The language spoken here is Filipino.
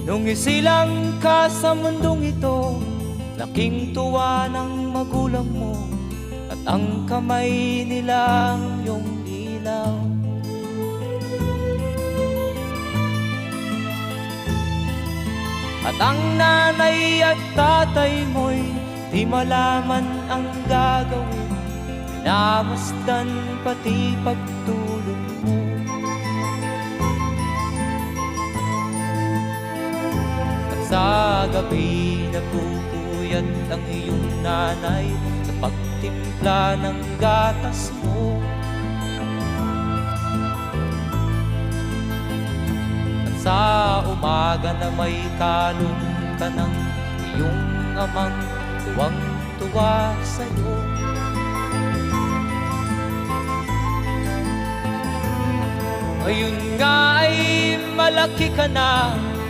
Nung isilang ka sa mundong ito, laking tuwa ng magulang mo, at ang kamay nila ang iyong ilaw. At ang nanay at tatay mo'y di malaman ang gagawin, minamasdan pati pagtulog mo. At sa gabi nagpupuyat ang iyong nanay sa pagtimpla ng gatas mo. Sa umaga na may kalong ka ng iyong amang tuwang-tuwa sa'yo. Ngayon nga ay malaki ka na,